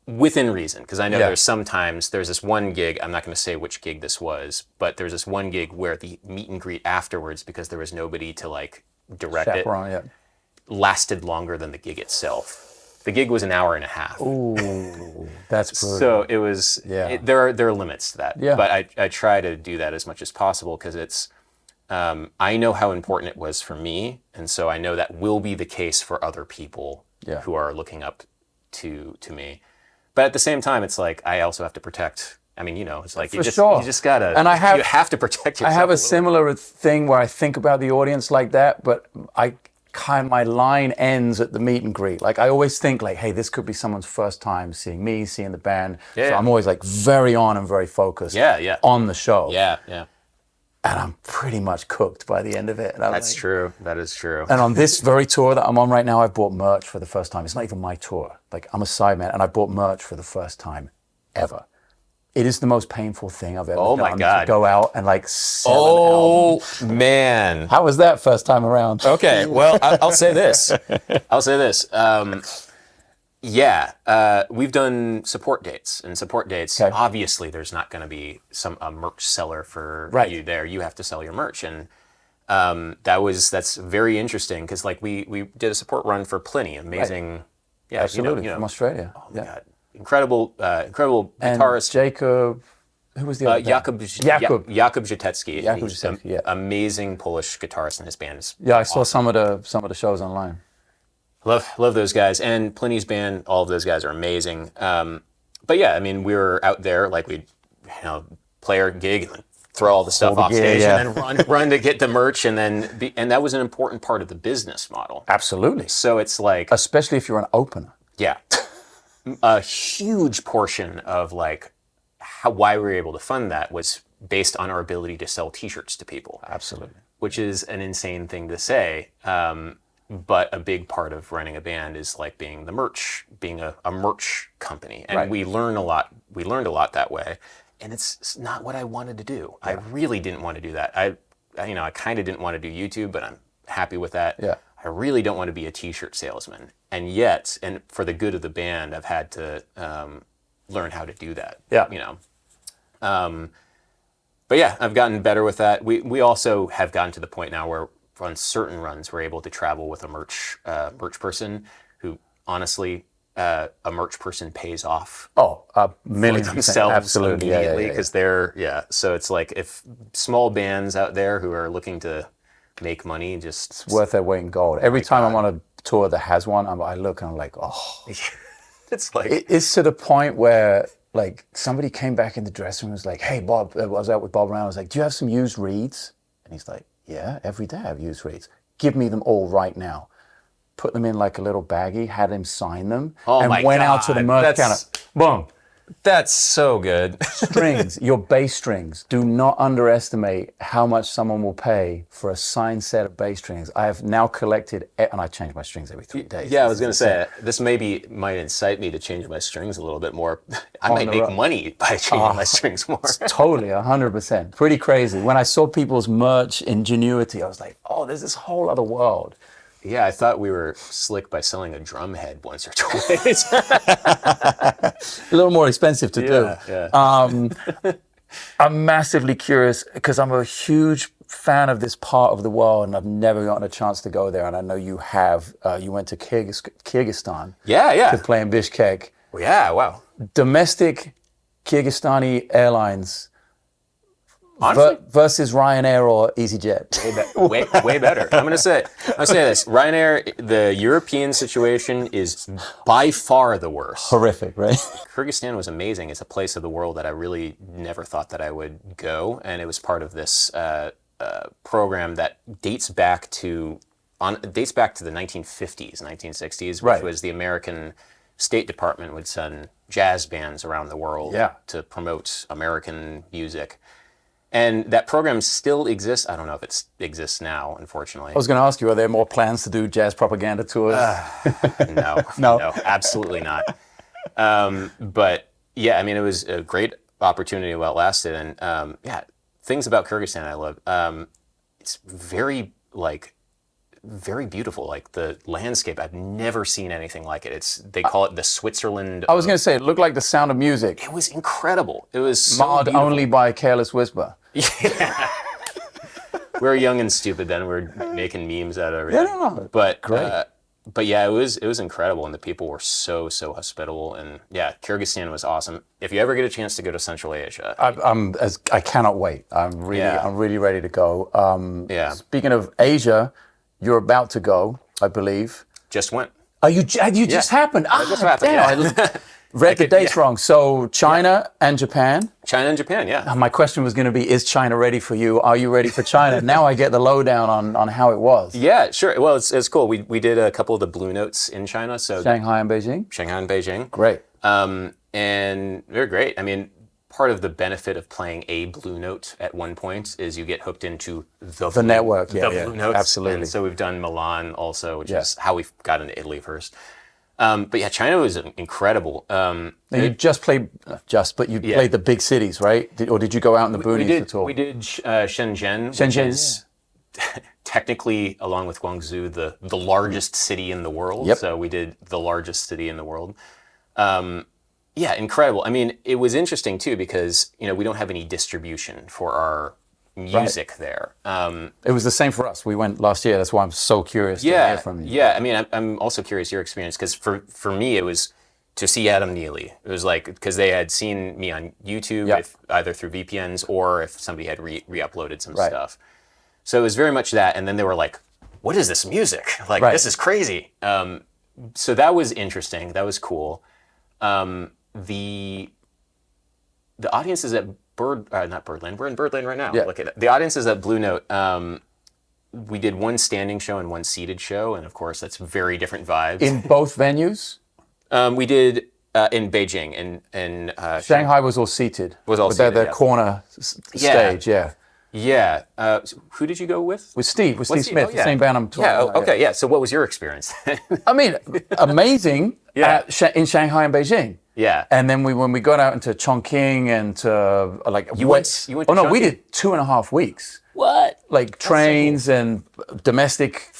Within reason, because I know there's this one gig, I'm not going to say which gig this was, but there's this one gig where the meet and greet afterwards, because there was nobody to like direct Chaperone, lasted longer than the gig itself. The gig was an hour and a half. Ooh, that's brutal. So it was, there are limits to that. Yeah. But I try to do that as much as possible because it's, I know how important it was for me. And so I know that will be the case for other people who are looking up to me. But at the same time, it's like I also have to protect. I mean, you know, it's like you just gotta. And you have to protect yourself. I have a similar thing where I think about the audience like that, but my line ends at the meet and greet. Like I always think like, hey, this could be someone's first time seeing me, seeing the band. So I'm always like very on and very focused. On the show. Yeah. And I'm pretty much cooked by the end of it. That's true. That is true. And on this very tour that I'm on right now, I've bought merch for the first time. It's not even my tour. Like I'm a sideman and I bought merch for the first time ever. It is the most painful thing I've ever done. Oh my God. To go out and like sell an album. Man. How was that first time around? Okay, well, I'll say this. We've done support dates, and support dates. Obviously, there's not going to be a merch seller for you there. You have to sell your merch, and that's very interesting because like we did a support run for Pliny, amazing. Yeah, Absolutely, from Australia. Oh my God, incredible And guitarist. Jacob, who was the other guy? Jakub Żetecki. Jakub He's Żetecki, yeah. amazing Polish guitarist, and his band is Yeah, I saw some of the shows online. love those guys, and Pliny's band. All of those guys are amazing. But yeah, I mean, we were out there like we'd play our gig and then throw all the stuff off stage and then run to get the merch, and then and that was an important part of the business model. Absolutely. So it's like, Especially if you're an opener. yeah, a huge portion of like why we were able to fund that was based on our ability to sell T-shirts to people. Absolutely. Which is an insane thing to say. But a big part of running a band is like being a merch company. And we learned a lot that way. And it's not what I wanted to do. Yeah. I really didn't want to do that. I kind of didn't want to do YouTube, but I'm happy with that. Yeah. I really don't want to be a T-shirt salesman. And yet, and for the good of the band, I've had to learn how to do that. Yeah. But yeah, I've gotten better with that. We also have gotten to the point now where on certain runs we're able to travel with a merch person who honestly a merch person pays off. Oh, a million themselves absolutely immediately because they're So it's like if small bands out there who are looking to make money, it's worth their weight in gold. Every time I'm on a tour that has one, I look and I'm like, oh. It's like it's to the point where like somebody came back in the dressing room and was like, hey Bob, I was out with Bob around. I was like, do you have some used reeds? And he's like, yeah, every day I have used reeds. Give me them all right now. Put them in like a little baggie, had him sign them, and went out to the merch counter. Boom. That's so good. Strings, your bass strings. Do not underestimate how much someone will pay for a signed set of bass strings. I have now collected, and I change my strings every 3 days. Yeah, I was going to say, this might incite me to change my strings a little bit more. I might make money by changing my strings more. Totally, 100%. Pretty crazy. When I saw people's merch ingenuity, I was like, oh, there's this whole other world. Yeah, I thought we were slick by selling a drum head once or twice. A little more expensive to do. Yeah. I'm massively curious because I'm a huge fan of this part of the world and I've never gotten a chance to go there. And I know you have. You went to Kyrgyzstan. Yeah. To play in Bishkek. Yeah, wow. Domestic Kyrgyzstani airlines Honestly? versus Ryanair or EasyJet. Way better. I'm gonna say this. Ryanair, the European situation is by far the worst. Horrific, right? Kyrgyzstan was amazing. It's a place of the world that I really never thought that I would go, and it was part of this program that dates back to the 1950s, 1960s, which was the American State Department would send jazz bands around the world to promote American music. And that program still exists. I don't know if it exists now, unfortunately. I was going to ask you, are there more plans to do jazz propaganda tours? No, absolutely not. But yeah, I mean, it was a great opportunity while it lasted. And things about Kyrgyzstan I love. It's very beautiful. Like the landscape, I've never seen anything like it. They call it the Switzerland. I was going to say, it looked like The Sound of Music. It was incredible. It was so marred beautiful. Only by Careless Whisper. Yeah. We were young and stupid then. We were making memes out of everything. Yeah, no. But great. But yeah, it was incredible, and the people were so hospitable, and yeah, Kyrgyzstan was awesome. If you ever get a chance to go to Central Asia, I cannot wait. I'm really ready to go. Speaking of Asia, you're about to go, I believe. Just went. Oh, you just happened. That just happened. I read the dates wrong. So China and Japan. China and Japan, yeah. My question was going to be, is China ready for you? Are you ready for China? Now I get the lowdown on how it was. Yeah, sure. Well, it's cool. We did a couple of the Blue Notes in China. So Shanghai and Beijing? Shanghai and Beijing. Great. And they're great. I mean, part of the benefit of playing a Blue Note at one point is you get hooked into the network. Blue Notes. Absolutely. And so we've done Milan also, which is how we got into Italy first. But yeah, China was incredible. You just played, played the big cities, right? Or did you go out in the boonies at all? We did Shenzhen, which is technically, along with Guangzhou, the largest city in the world. Yep. So we did the largest city in the world. Yeah, incredible. I mean, it was interesting too because we don't have any distribution for our music there. It was the same for us. We went last year. That's why I'm so curious to hear from you. Yeah, I mean, I'm also curious your experience because for me it was to see Adam Neely. It was like, because they had seen me on YouTube, either through VPNs or if somebody had re-uploaded some stuff. So it was very much that. And then they were like, what is this music? Like, this is crazy. So that was interesting. That was cool. The audiences at not Birdland. We're in Birdland right now. Look at it. The audiences at Blue Note, we did one standing show and one seated show. And of course, that's very different vibes. In both venues? We did in Beijing. And Shanghai was all seated. Seated, the corner stage, Yeah. Who did you go with? With Steve Smith, the same band I'm talking about. Okay, yeah. So what was your experience? I mean, amazing in Shanghai and Beijing. Yeah. And then when we got out into Chongqing and to You went to Chongqing? We did 2.5 weeks. What? Like trains and domestic,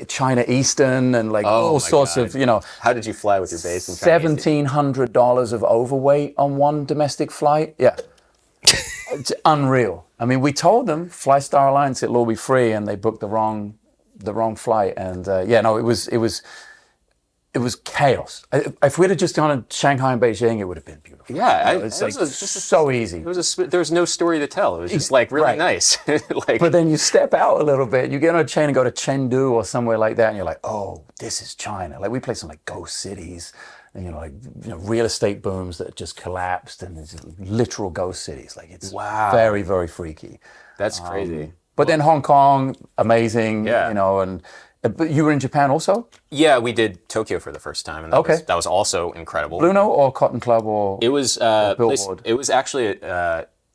China Eastern and all sorts of, How did you fly with your bass in China Eastern? $1,700 of overweight on one domestic flight. Yeah. It's unreal. I mean, we told them fly Star Alliance, it'll all be free, and they booked the wrong flight. And it was chaos. If we'd have just gone to Shanghai and Beijing, it would have been beautiful. Yeah, it's so easy. There was no story to tell. It was just like really nice. But then you step out a little bit, you get on a train and go to Chengdu or somewhere like that, and you're like, oh, this is China. Like we played some like ghost cities, and real estate booms that just collapsed, and it's literal ghost cities. Like it's very, very freaky. That's crazy. But then Hong Kong, amazing. But you were in Japan also? Yeah, we did Tokyo for the first time, and that was also incredible. Blue Note or Cotton Club or it was Billboard? It was actually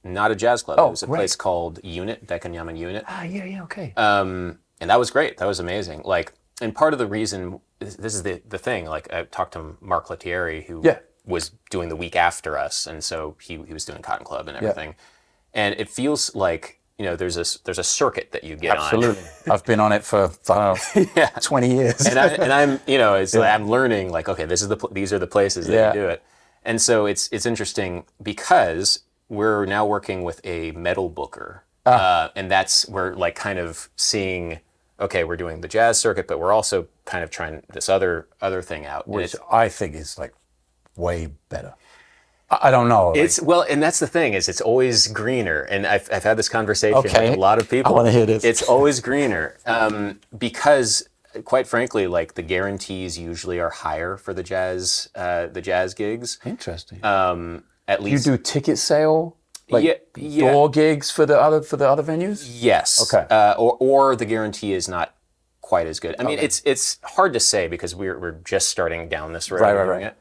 not a jazz club. It was a place called Unit, Daikanyama Unit. Okay. And that was great. That was amazing. Like, and part of the reason this is the thing. Like, I talked to Mark Lettieri, who was doing the week after us, and so he was doing Cotton Club and everything. And it feels like, there's a circuit that you get on. Absolutely. I've been on it for, 20 years. and I'm, I'm learning like, okay, these are the places that you do it. And so it's interesting because we're now working with a metal booker. And we're like kind of seeing, okay, we're doing the jazz circuit, but we're also kind of trying this other thing out. Which I think is like way better. I don't know. And that's the thing is it's always greener. And I've had this conversation with a lot of people. I want to hear this. It's always greener because, quite frankly, like the guarantees usually are higher for the jazz gigs. Interesting. At least you do ticket sale, door gigs for the other venues. Yes. Okay. Or the guarantee is not quite as good. I mean, it's hard to say because we're just starting down this road. Right.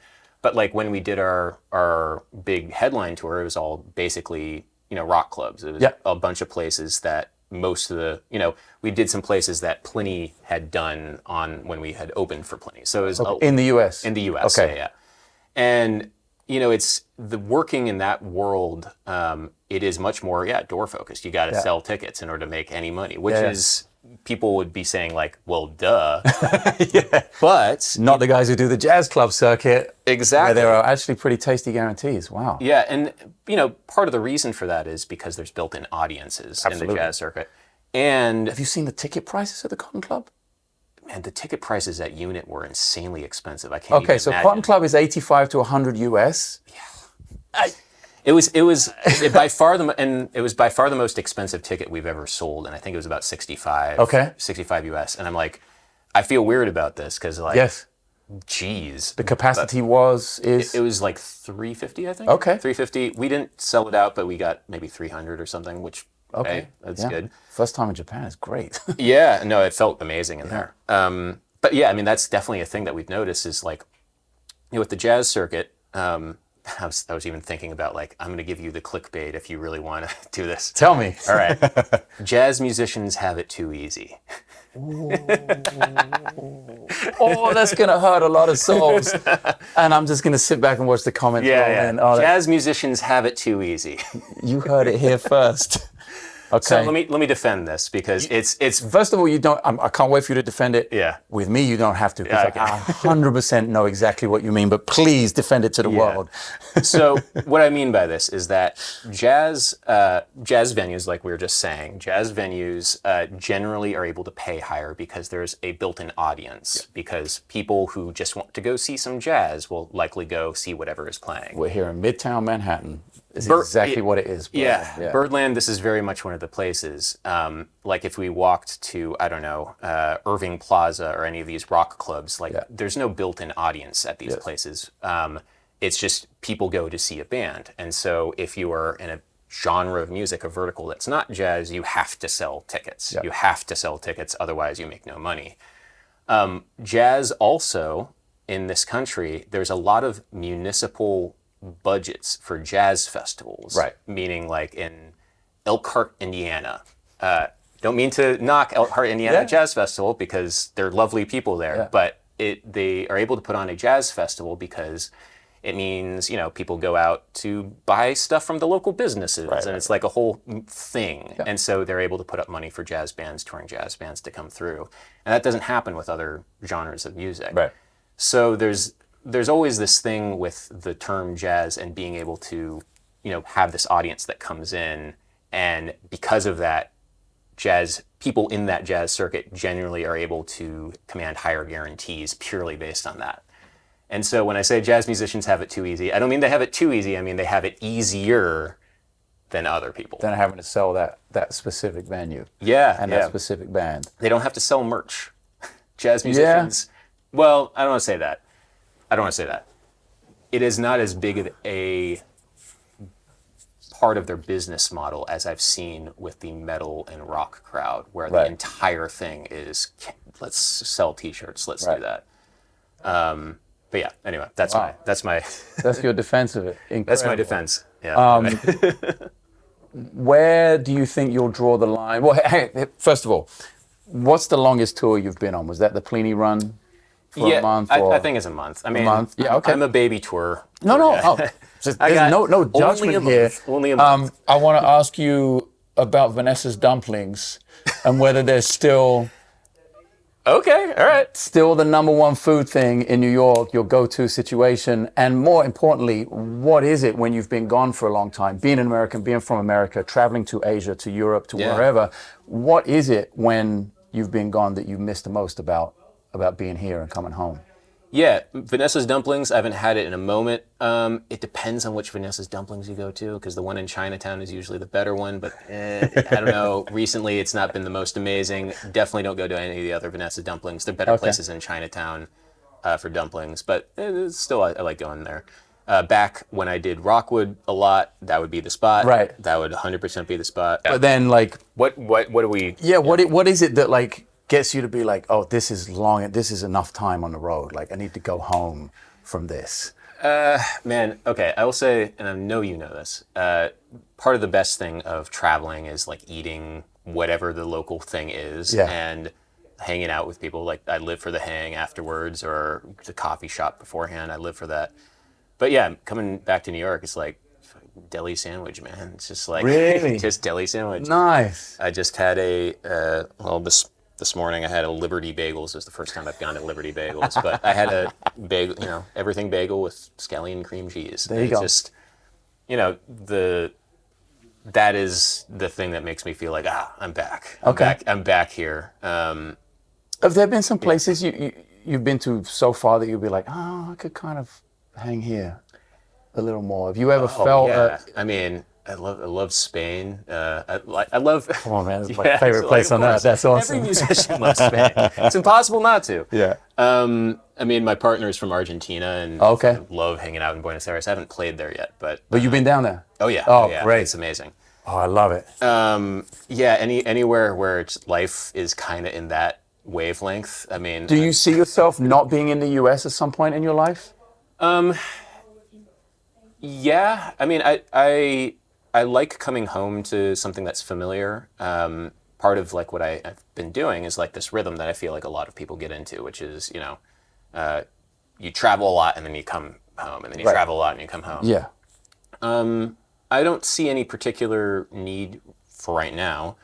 But like when we did our big headline tour, it was all basically, rock clubs. It was a bunch of places that most of the, we did some places that Pliny had done on when we had opened for Pliny. So it was in the US. In the US. Okay. Yeah. And, it's the working in that world. It is much more, door focused. You got to sell tickets in order to make any money, which is, people would be saying like, well, duh. But not the guys who do the jazz club circuit. Exactly. Where there are actually pretty tasty guarantees. Wow. Yeah. And, part of the reason for that is because there's built-in audiences in the jazz circuit. And have you seen the ticket prices at the Cotton Club? Man, the ticket prices at Unit were insanely expensive. I can't even imagine. Cotton Club is 85 to 100 US. Yeah. It was by far the most expensive ticket we've ever sold, and I think it was about 65. Okay. 65 US, and I'm like, I feel weird about this because geez, the capacity is it was like 350, I think. Okay. 350. We didn't sell it out, but we got maybe 300 or something, which that's good. First time in Japan is great. Yeah, no, it felt amazing in there. But yeah, I mean that's definitely a thing that we've noticed is like, with the jazz circuit. I was even thinking about like, I'm going to give you the clickbait if you really want to do this. Tell me. All right. Jazz musicians have it too easy. Oh, that's going to hurt a lot of souls. And I'm just going to sit back and watch the comments. Yeah. Jazz musicians have it too easy. You heard it here first. Okay. So let me defend this because it's First of all, you don't. I can't wait for you to defend it. Yeah. With me, you don't have to. Because Yeah, I 100% know exactly what you mean. But please defend it to the world. So what I mean by this is that jazz venues, like we were just saying, jazz venues generally are able to pay higher because there's a built-in audience. Because people who just want to go see some jazz will likely go see whatever is playing. We're here in Midtown Manhattan. It's exactly what it is. Yeah. Birdland, this is very much one of the places. Like if we walked to, I don't know, Irving Plaza or any of these rock clubs, like there's no built-in audience at these places. It's just people go to see a band. And so if you are in a genre of music, a vertical that's not jazz, you have to sell tickets. You have to sell tickets, otherwise you make no money. Jazz also, in this country, there's a lot of municipal budgets for jazz festivals. Right. Meaning like in Elkhart, Indiana. Don't mean to knock Elkhart, Indiana Jazz Festival because they're lovely people there, but they are able to put on a jazz festival because it means, people go out to buy stuff from the local businesses, and it's like a whole thing. Yeah. And so they're able to put up money for jazz bands, touring jazz bands to come through. And that doesn't happen with other genres of music. Right. So there's always this thing with the term jazz and being able to, have this audience that comes in. And because of that, people in that jazz circuit generally are able to command higher guarantees purely based on that. And so when I say jazz musicians have it too easy, I don't mean they have it too easy. I mean they have it easier than other people. Than having to sell that specific venue. Yeah. And that specific band. They don't have to sell merch. Jazz musicians. Yeah. Well, I don't want to say that. It is not as big of a part of their business model as I've seen with the metal and rock crowd, where the entire thing is, let's sell t-shirts, let's do that. But yeah, anyway, that's my that's your defense of it. Incredible. That's my defense. Yeah. Where do you think you'll draw the line? Well, hey, first of all, what's the longest tour you've been on? Was that the Pliny run for a month? I think it's a month. I mean, a month? Yeah, okay. I'm a baby tour. No. There's no judgment here. Only a month. I want to ask you about Vanessas Dumplings and whether there's still... Okay, all right. Still the number one food thing in New York, your go-to situation. And more importantly, what is it when you've been gone for a long time, being an American, being from America, traveling to Asia, to Europe, to wherever, what is it when you've been gone that you miss the most about being here and coming home? Yeah, Vanessas Dumplings, I haven't had it in a moment. It depends on which Vanessas Dumplings you go to, because the one in Chinatown is usually the better one, but I don't know. Recently, it's not been the most amazing. Definitely don't go to any of the other Vanessas Dumplings. There are better places in Chinatown for dumplings, but still, I like going there. Back when I did Rockwood a lot, that would be the spot. Right. That would 100% be the spot. But then, like... What do we... Yeah, what is it that, like, gets you to be like, oh, this is long, this is enough time on the road. Like, I need to go home from this. Man, okay, I will say, and I know you know this, part of the best thing of traveling is like eating whatever the local thing is and hanging out with people. Like I live for the hang afterwards or the coffee shop beforehand. I live for that. But yeah, coming back to New York, it's like deli sandwich, man. It's just like, really? Just deli sandwich. Nice. I just had this morning I had a Liberty Bagels. It was the first time I've gone to Liberty Bagels, but I had a bagel, everything bagel with scallion cream cheese. There you go. Just, that is the thing that makes me feel like, I'm back. I'm back here. Have there been some places you've been to so far that you'll be like, I could kind of hang here a little more? Have you ever felt? I mean, I love Spain. I love. Come on, man! It's my favorite place on earth. That's awesome. Every musician loves Spain. It's impossible not to. Yeah. I mean, my partner is from Argentina, and I love hanging out in Buenos Aires. I haven't played there yet, but you've been down there. Oh yeah. Oh, yeah. Great! It's amazing. Oh, I love it. Anywhere where life is kind of in that wavelength. I mean, do you see yourself not being in the U.S. at some point in your life? Yeah. I mean, I like coming home to something that's familiar. Part of like what I've been doing is like this rhythm that I feel like a lot of people get into, which is, you travel a lot and then you come home, and then you travel a lot and you come home. Yeah. I don't see any particular need for right now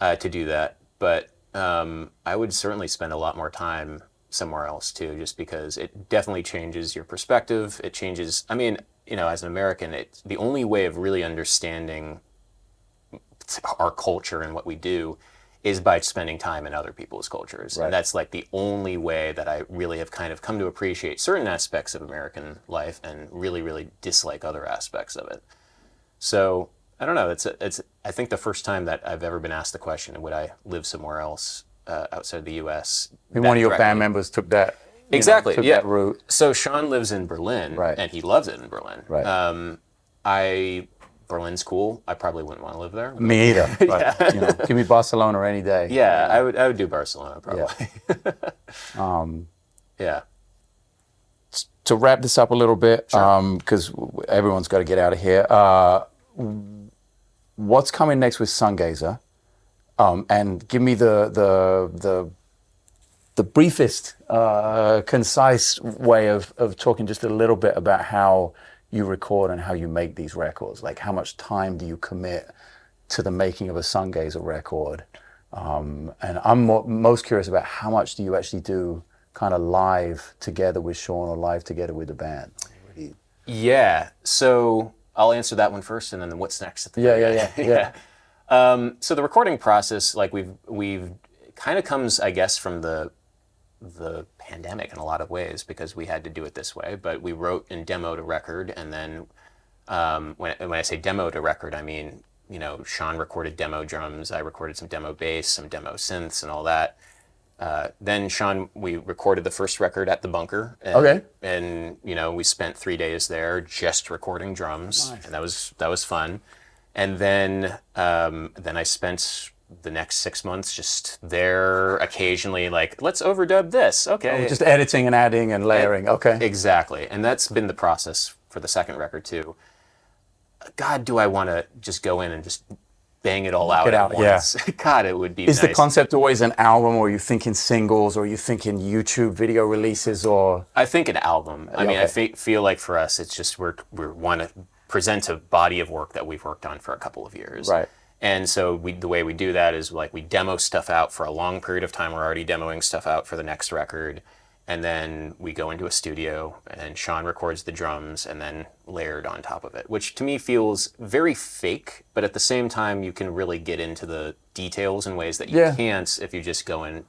to do that. But I would certainly spend a lot more time somewhere else too, just because it definitely changes your perspective. It changes, I mean, as an American, it's the only way of really understanding our culture and what we do is by spending time in other people's cultures. Right. And that's like the only way that I really have kind of come to appreciate certain aspects of American life and really, really dislike other aspects of it. So I don't know. It's I think the first time that I've ever been asked the question, would I live somewhere else outside the U.S.? And one of your band members took that. Exactly. Took that route. So Sean lives in Berlin, right. and he loves it in Berlin. Right. Berlin's cool. I probably wouldn't want to live there. Me either. But, give me Barcelona any day. Yeah, I would do Barcelona probably. Yeah. To wrap this up a little bit, because everyone's got to get out of here. What's coming next with Sungazer? And give me the briefest, concise way of talking just a little bit about how you record and how you make these records. Like, how much time do you commit to the making of a Sungazer record? And I'm most curious about how much do you actually do kind of live together with Sean or live together with the band? Yeah, so I'll answer that one first, and then what's next at the Yeah. So the recording process, like we've kind of comes, I guess, from the pandemic in a lot of ways, because we had to do it this way. But we wrote and demoed a record, and then when I say demoed a record, I mean, Sean recorded demo drums, I recorded some demo bass, some demo synths, and all that. Then we recorded the first record at the bunker. And we spent 3 days there just recording drums. Nice. And that was fun. And then I spent the next 6 months just there occasionally, like, let's overdub this. Okay. Just editing and adding and layering. Okay. Exactly. And that's been the process for the second record too. God, do I want to just go in and just bang it all out at once? Yeah. God, it would be Is nice. The concept always an album, or are you thinking singles, or are you thinking YouTube video releases, or? I think an album. I mean, I feel like for us, it's just we want to present a body of work that we've worked on for a couple of years. Right. And so the way we do that is, like, we demo stuff out for a long period of time. We're already demoing stuff out for the next record. And then we go into a studio, and Sean records the drums and then layered on top of it, which to me feels very fake, but at the same time, you can really get into the details in ways that you can't if you just go in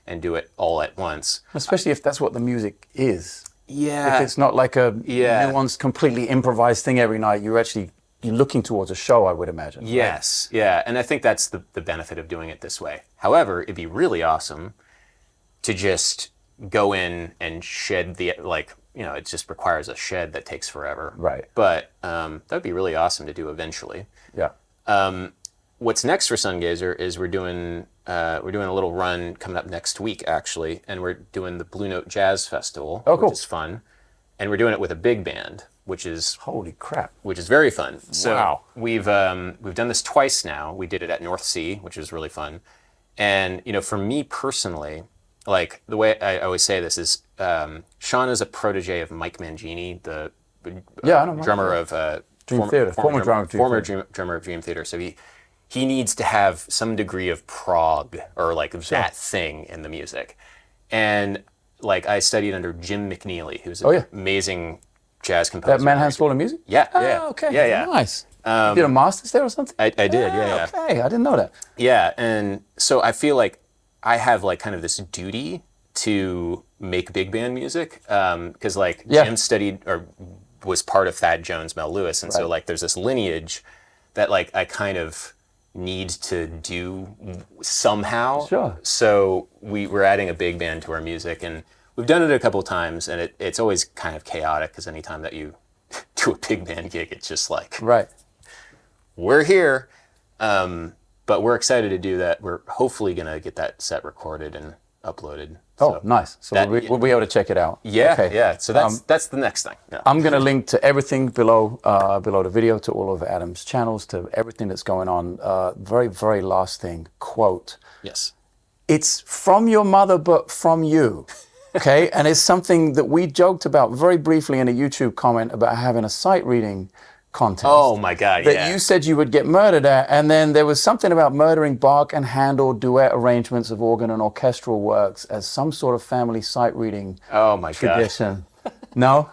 and do it all at once. Especially if that's what the music is. Yeah. If it's not like a nuanced, completely improvised thing every night, you're looking towards a show, I would imagine. Yes, right? Yeah. And I think that's the benefit of doing it this way. However, it'd be really awesome to just go in and shed it just requires a shed that takes forever. Right. But that would be really awesome to do eventually. Yeah. What's next for Sungazer is we're doing a little run coming up next week, actually, and we're doing the Blue Note Jazz Festival, which is fun. And we're doing it with a big band, which is holy crap, which is very fun. So wow. We've done this twice now. We did it at North Sea, which was really fun. And for me personally, like, the way I always say this is, Sean is a protege of Mike Mangini, the drummer of Dream Theater, former drummer of Dream Theater. So he needs to have some degree of prog or like that thing in the music. And like, I studied under Jim McNeely, who's an amazing jazz composer. That Manhattan School of Music? Yeah. Okay. Yeah. Nice. You did a master's there or something? I did, yeah. Okay, I didn't know that. Yeah, and so I feel like I have like kind of this duty to make big band music, because Jim studied or was part of Thad Jones, Mel Lewis, and so like there's this lineage that like I kind of need to do somehow. Sure. So we're adding a big band to our music, and we've done it a couple times, and it's always kind of chaotic, because anytime that you do a big band gig, it's just like, we're here. But we're excited to do that. We're hopefully going to get that set recorded and uploaded. So nice. So we'll be able to check it out. Yeah, yeah. So that's the next thing. Yeah. I'm going to link to everything below the video, to all of Adam's channels, to everything that's going on. Very, very last thing, quote. Yes. It's from your mother, but from you. Okay? And it's something that we joked about very briefly in a YouTube comment about having a sight reading contest. Oh my God, that yeah. you said you would get murdered at, and then there was something about murdering Bach and Handel duet arrangements of organ and orchestral works as some sort of family sight reading Oh my God. tradition. No?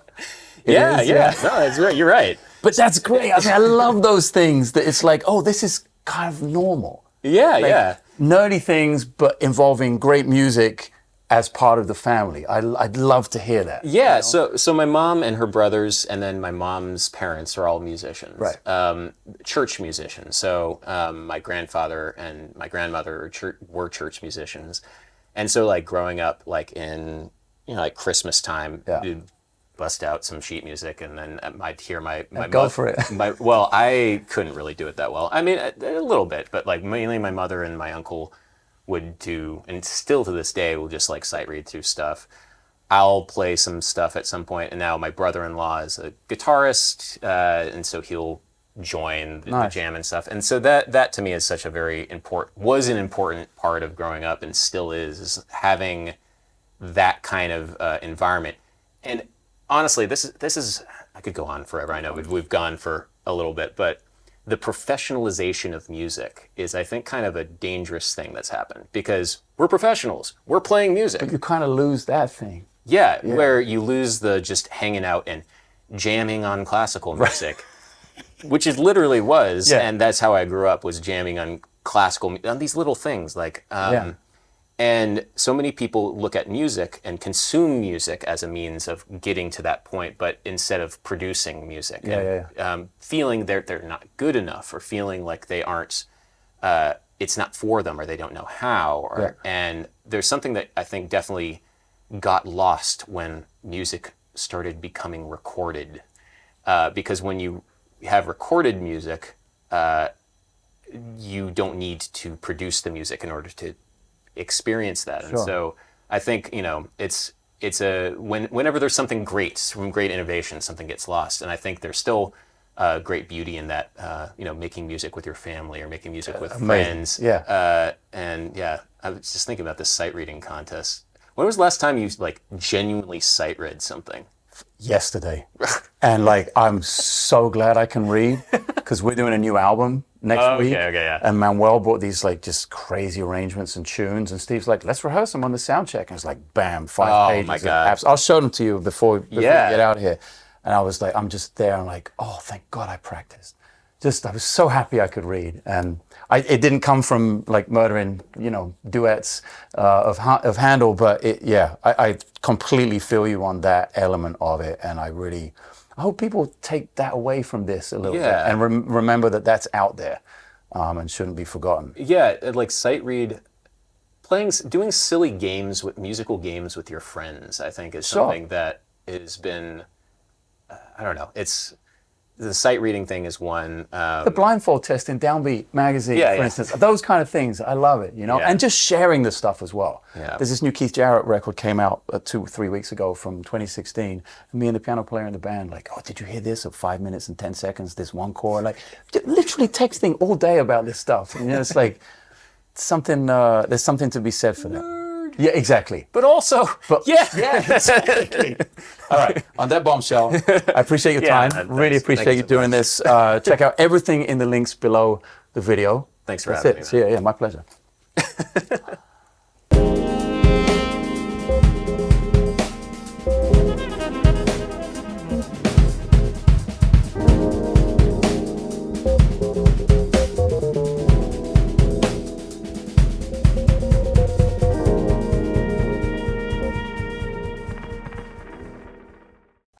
It Yeah, is, yeah. No, that's right. You're right. But that's great. I mean, I love those things that it's like, oh, this is kind of normal. Yeah, Like, yeah. nerdy things, but involving great music as part of the family. I'd love to hear that. Yeah, so my mom and her brothers, and then my mom's parents are all musicians, Right. Church musicians. So my grandfather and my grandmother were church musicians, and so like growing up, like in like Christmas time, we'd bust out some sheet music, and then I'd hear my Go for it. Well, I couldn't really do it that well. I mean, a little bit, but like mainly my mother and my uncle would do, and still to this day will just like sight read through stuff. I'll play some stuff at some point, and now my brother-in-law is a guitarist, and so he'll join the jam and stuff. And so that to me is such a was an important part of growing up, and still is having that kind of environment. And honestly, this is I could go on forever. I know we've gone for a little bit, but the professionalization of music is, I think, kind of a dangerous thing that's happened, because we're professionals. We're playing music. But you kind of lose that thing. Yeah, where you lose the just hanging out and jamming on classical music, which it literally was, and that's how I grew up, was jamming on classical, on these little things like, and so many people look at music and consume music as a means of getting to that point, but instead of producing music, feeling they're not good enough, or feeling like they aren't, it's not for them, or they don't know how, and there's something that I think definitely got lost when music started becoming recorded, because when you have recorded music, you don't need to produce the music in order to experience that. And so I think, it's whenever there's something great, from great innovation, something gets lost. And I think there's still great beauty in that, making music with your family, or making music with friends. And I was just thinking about this sight reading contest. When was the last time you like genuinely sight read something? Yesterday. And like, I'm so glad I can read, because we're doing a new album next week. And Manuel brought these like just crazy arrangements and tunes, and Steve's like, let's rehearse them on the sound check. And it's like, bam, 5 pages. My God. I'll show them to you before we get out of here. And I was like, I'm just there. I'm like, oh, thank God I practiced. I was so happy I could read. And it didn't come from like murdering, duets of Handel, but I completely feel you on that element of it. And I hope people take that away from this a little bit, and remember that that's out there, and shouldn't be forgotten. Yeah, like sight read, doing silly games, musical games with your friends, I think is something that has been, I don't know, the sight reading thing is one. The blindfold test in Downbeat magazine, for instance, those kind of things, I love it, and just sharing the stuff as well. There's this new Keith Jarrett record came out 2-3 weeks ago from 2016. And me and the piano player in the band, like, oh, did you hear this? Of 5 minutes and 10 seconds, this one chord, like, literally texting all day about this stuff. And, it's like something. There's something to be said for that. Yeah, exactly. But also, exactly. All right, on that bombshell, I appreciate your time. Really appreciate you doing this. Check out everything in the links below the video. Thanks for having me. So, my pleasure.